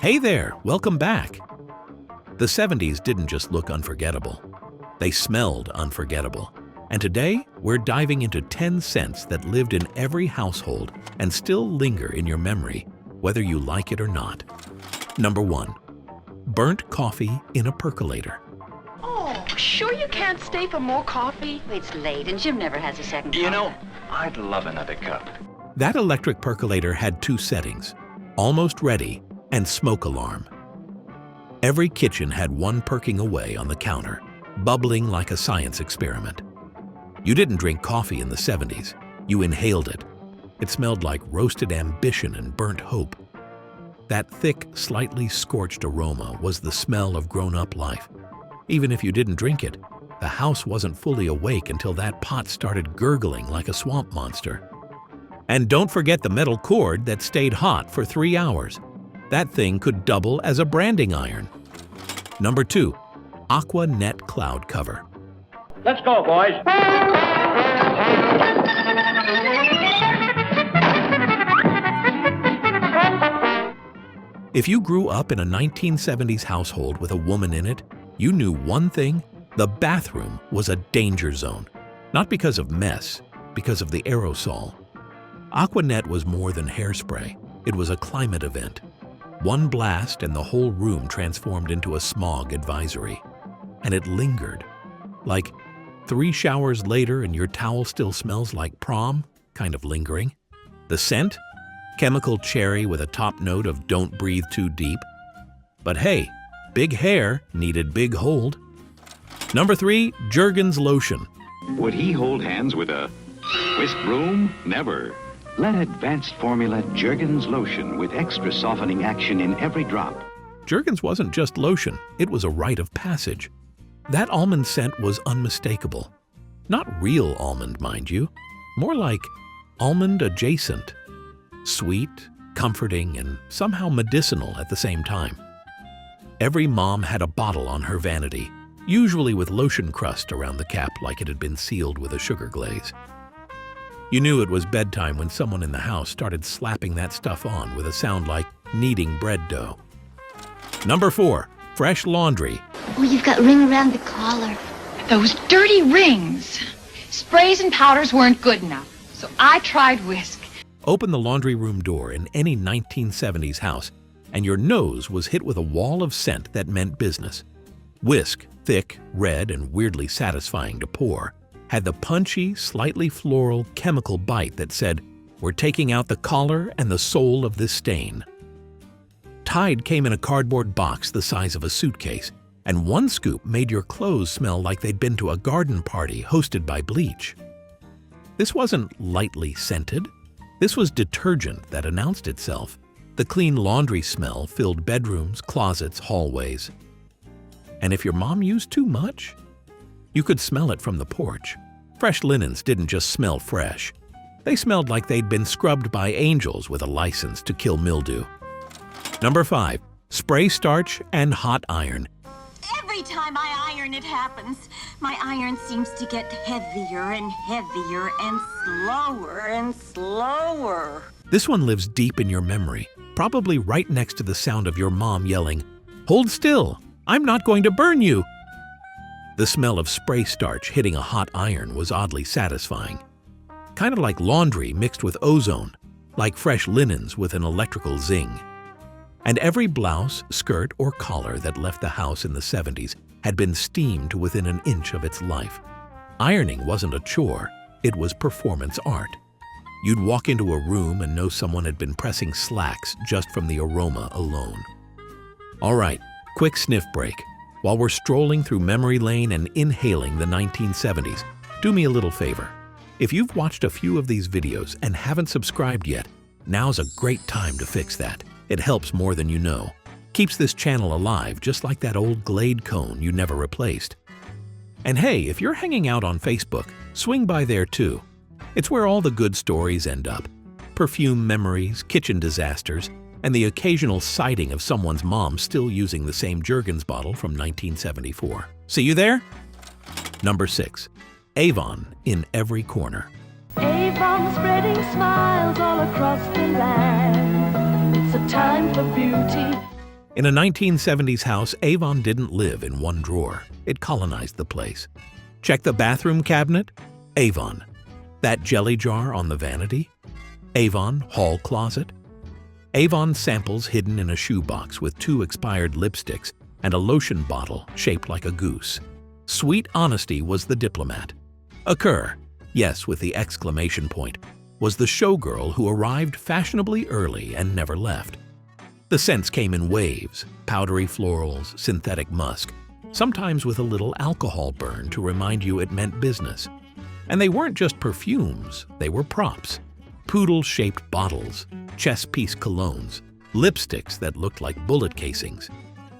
Hey there, welcome back. The 70s didn't just look unforgettable. They smelled unforgettable. And today, we're diving into 10 scents that lived in every household and still linger in your memory, whether you like it or not. Number 1. Burnt coffee in a percolator. Oh, sure you can't stay for more coffee? It's late and Jim never has a second You cup. know, I'd love another cup. That electric percolator had 2 settings, almost ready and smoke alarm. Every kitchen had one perking away on the counter, bubbling like a science experiment. You didn't drink coffee in the 70s, you inhaled it. It smelled like roasted ambition and burnt hope. That thick, slightly scorched aroma was the smell of grown-up life. Even if you didn't drink it, the house wasn't fully awake until that pot started gurgling like a swamp monster. And don't forget the metal cord that stayed hot for 3 hours. That thing could double as a branding iron. Number 2. Aqua Net cloud cover. Let's go, boys. If you grew up in a 1970s household with a woman in it, you knew one thing: the bathroom was a danger zone. Not because of mess, because of the aerosol. Aqua Net was more than hairspray. It was a climate event. One blast and the whole room transformed into a smog advisory. And it lingered. Like 3 showers later and your towel still smells like prom, kind of lingering. The scent? Chemical cherry with a top note of don't breathe too deep. But hey, big hair needed big hold. Number 3, Jergens lotion. Would he hold hands with a whisk broom? Never. Let advanced formula Jergens lotion with extra softening action in every drop. Jergens wasn't just lotion, it was a rite of passage. That almond scent was unmistakable. Not real almond, mind you, more like almond adjacent. Sweet, comforting, and somehow medicinal at the same time. Every mom had a bottle on her vanity, usually with lotion crust around the cap like it had been sealed with a sugar glaze. You knew it was bedtime when someone in the house started slapping that stuff on with a sound like kneading bread dough. Number 4, fresh laundry. Oh, you've got ring around the collar. Those dirty rings. Sprays and powders weren't good enough, so I tried whisk. Open the laundry room door in any 1970s house, and your nose was hit with a wall of scent that meant business. Whisk, thick, red, and weirdly satisfying to pour, had the punchy, slightly floral chemical bite that said, "We're taking out the collar and the soul of this stain." Tide came in a cardboard box the size of a suitcase, and one scoop made your clothes smell like they'd been to a garden party hosted by Bleach. This wasn't lightly scented. This was detergent that announced itself. The clean laundry smell filled bedrooms, closets, hallways. And if your mom used too much, you could smell it from the porch. Fresh linens didn't just smell fresh. They smelled like they'd been scrubbed by angels with a license to kill mildew. Number 5, spray starch and hot iron. Every time I iron, it happens. My iron seems to get heavier and heavier and slower. This one lives deep in your memory, probably right next to the sound of your mom yelling, "Hold still, I'm not going to burn you." The smell of spray starch hitting a hot iron was oddly satisfying. Kind of like laundry mixed with ozone, like fresh linens with an electrical zing. And every blouse, skirt, or collar that left the house in the 70s had been steamed to within an inch of its life. Ironing wasn't a chore, it was performance art. You'd walk into a room and know someone had been pressing slacks just from the aroma alone. All right, quick sniff break. While we're strolling through memory lane and inhaling the 1970s, do me a little favor. If you've watched a few of these videos and haven't subscribed yet, now's a great time to fix that. It helps more than you know. Keeps this channel alive, just like that old Glade cone you never replaced. And hey, if you're hanging out on Facebook, swing by there too. It's where all the good stories end up. Perfume memories, kitchen disasters, and the occasional sighting of someone's mom still using the same Jergens bottle from 1974. See you there? Number 6. Avon in every corner. Avon spreading smiles all across the land. It's a time for beauty. In a 1970s house, Avon didn't live in one drawer. It colonized the place. Check the bathroom cabinet? Avon. That jelly jar on the vanity? Avon hall closet? Avon samples hidden in a shoebox with 2 expired lipsticks and a lotion bottle shaped like a goose. Sweet honesty was the diplomat. Occur, yes with the exclamation point, was the showgirl who arrived fashionably early and never left. The scents came in waves, powdery florals, synthetic musk, sometimes with a little alcohol burn to remind you it meant business. And they weren't just perfumes, they were props. Poodle-shaped bottles, chess-piece colognes, lipsticks that looked like bullet casings.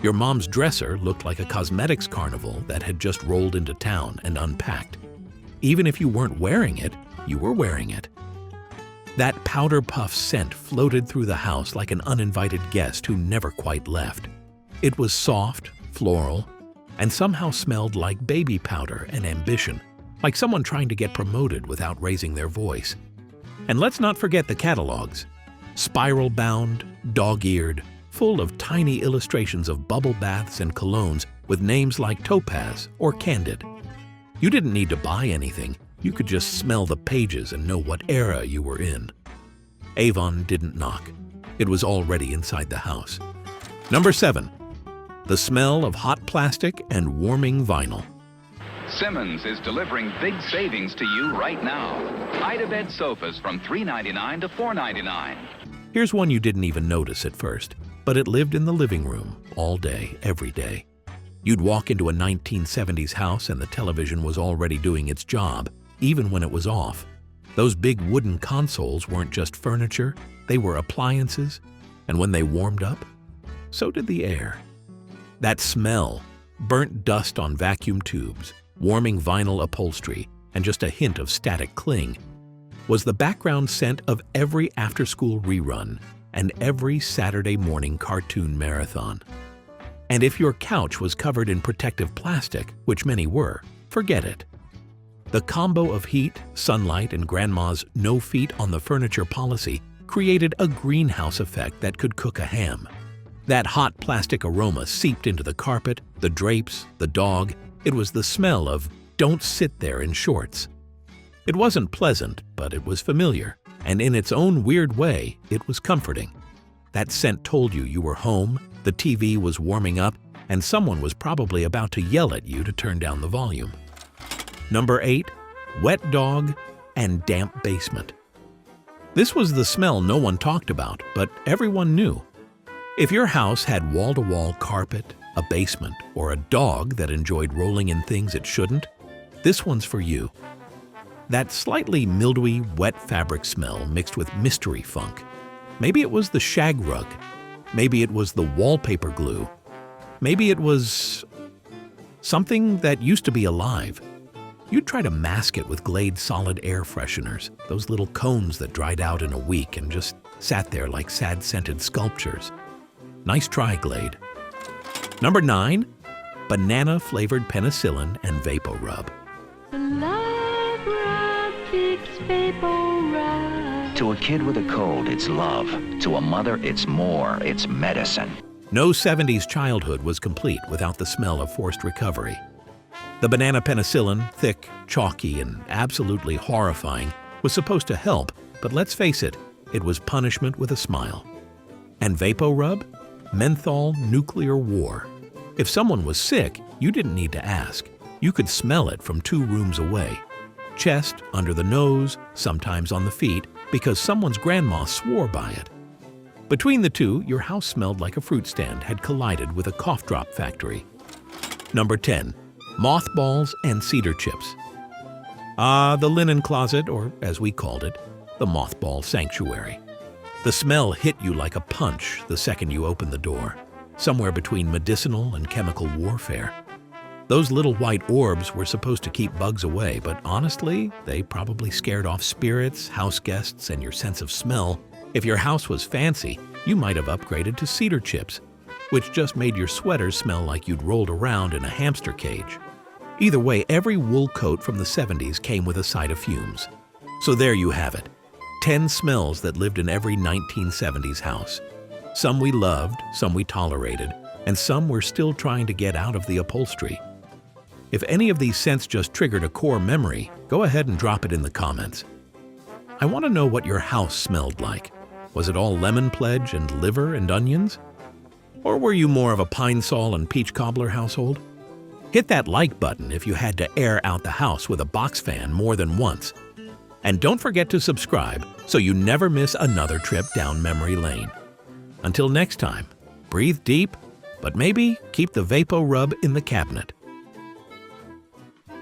Your mom's dresser looked like a cosmetics carnival that had just rolled into town and unpacked. Even if you weren't wearing it, you were wearing it. That powder puff scent floated through the house like an uninvited guest who never quite left. It was soft, floral, and somehow smelled like baby powder and ambition, like someone trying to get promoted without raising their voice. And let's not forget the catalogs. Spiral-bound, dog-eared, full of tiny illustrations of bubble baths and colognes with names like Topaz or Candid. You didn't need to buy anything. You could just smell the pages and know what era you were in. Avon didn't knock. It was already inside the house. Number 7. The smell of hot plastic and warming vinyl. Simmons is delivering big savings to you right now. Ida-bed sofas from $3.99 to $4.99. Here's one you didn't even notice at first, but it lived in the living room all day, every day. You'd walk into a 1970s house and the television was already doing its job, even when it was off. Those big wooden consoles weren't just furniture, they were appliances, and when they warmed up, so did the air. That smell, burnt dust on vacuum tubes, warming vinyl upholstery, and just a hint of static cling, was the background scent of every after-school rerun and every Saturday morning cartoon marathon. And if your couch was covered in protective plastic, which many were, forget it. The combo of heat, sunlight, and Grandma's no feet on the furniture policy created a greenhouse effect that could cook a ham. That hot plastic aroma seeped into the carpet, the drapes, the dog. It was the smell of "don't sit there in shorts." It wasn't pleasant, but it was familiar, and in its own weird way, it was comforting. That scent told you were home, the TV was warming up, and someone was probably about to yell at you to turn down the volume. Number 8. Wet dog and damp basement. This was the smell no one talked about, but everyone knew. If your house had wall-to-wall carpet, a basement, or a dog that enjoyed rolling in things it shouldn't, this one's for you. That slightly mildewy, wet fabric smell mixed with mystery funk. Maybe it was the shag rug. Maybe it was the wallpaper glue. Maybe it was something that used to be alive. You'd try to mask it with Glade solid air fresheners, those little cones that dried out in a week and just sat there like sad-scented sculptures. Nice try, Glade. Number 9. Banana-flavored penicillin and Vapor Rub. To a kid with a cold, it's love. To a mother, it's more. It's medicine. No 70s childhood was complete without the smell of forced recovery. The banana penicillin, thick, chalky, and absolutely horrifying, was supposed to help, but let's face it, it was punishment with a smile. And Vapor Rub? Menthol nuclear war. If someone was sick, you didn't need to ask. You could smell it from 2 rooms away. Chest, under the nose, sometimes on the feet, because someone's grandma swore by it. Between the two, your house smelled like a fruit stand had collided with a cough drop factory. Number 10. Mothballs and cedar chips. The linen closet, or as we called it, the mothball sanctuary. The smell hit you like a punch the second you opened the door, somewhere between medicinal and chemical warfare. Those little white orbs were supposed to keep bugs away, but honestly, they probably scared off spirits, house guests, and your sense of smell. If your house was fancy, you might have upgraded to cedar chips, which just made your sweaters smell like you'd rolled around in a hamster cage. Either way, every wool coat from the 70s came with a side of fumes. So there you have it. 10 smells that lived in every 1970s house. Some we loved, some we tolerated, and some we're still trying to get out of the upholstery. If any of these scents just triggered a core memory, go ahead and drop it in the comments. I want to know what your house smelled like. Was it all lemon pledge and liver and onions? Or were you more of a pine sol and peach cobbler household? Hit that like button if you had to air out the house with a box fan more than once. And don't forget to subscribe so you never miss another trip down memory lane. Until next time, breathe deep, but maybe keep the Vapo Rub in the cabinet.